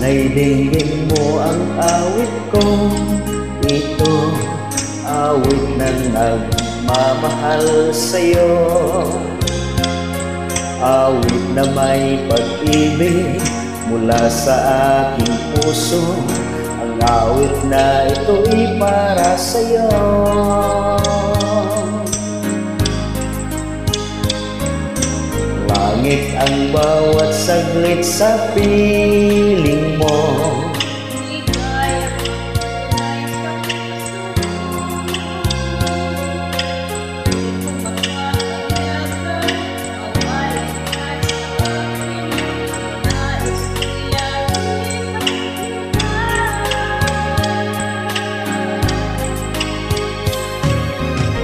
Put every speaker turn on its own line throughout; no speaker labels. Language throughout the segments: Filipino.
Naidingin mo ang awit ko. Ito, awit na nagmamahal sa'yo. Awit na may pag-ibig mula sa aking puso. Ang awit na ito'y para sa'yo. Langit ang bawat saglit sa piling mo.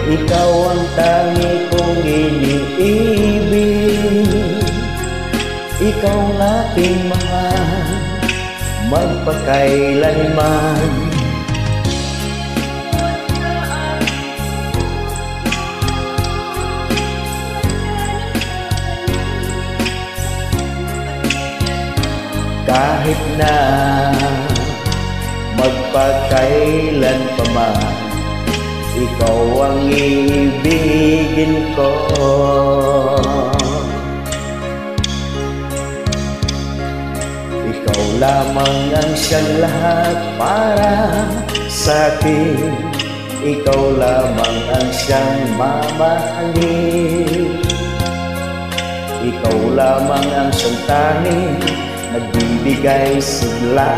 Ikaw ang tangi kong iniibig. Ikaw ang aking mahal, magpakailanman. Kahit na magpakailan pa man, ikaw ang iibigin ko. Ikaw lamang ang siyang lahat para sa'kin. Ikaw lamang ang siyang mamahalin. Ikaw lamang ang siyang tanging nagbibigay sigla.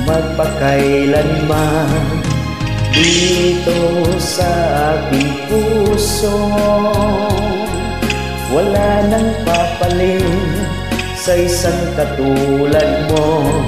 Magpakailanman dito sa aking puso, wala nang papalit sa isang katulad mo.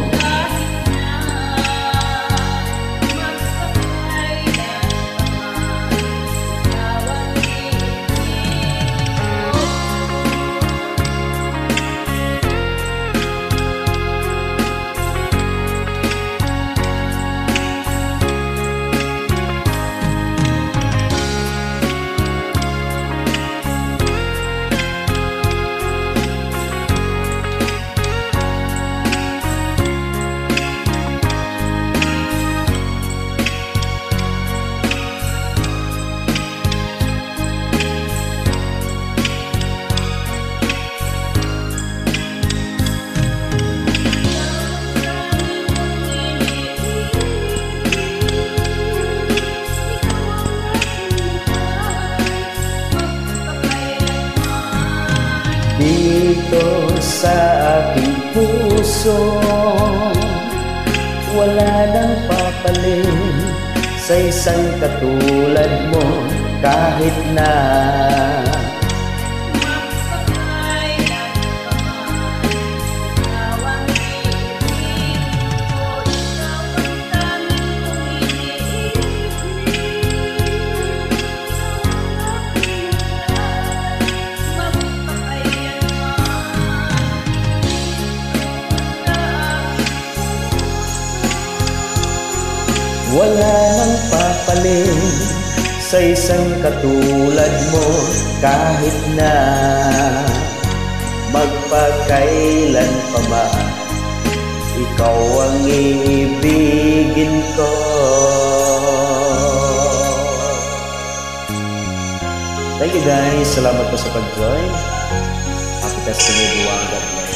Dito sa aking puso, wala nang papalit sa isang katulad mo. Kahit na wala nang papalit sa isang katulad mo. Kahit na magpakailan pa man, ikaw ang iibigin ko. Thank you guys, salamat po sa pag-join. Happy Destiny, God bless.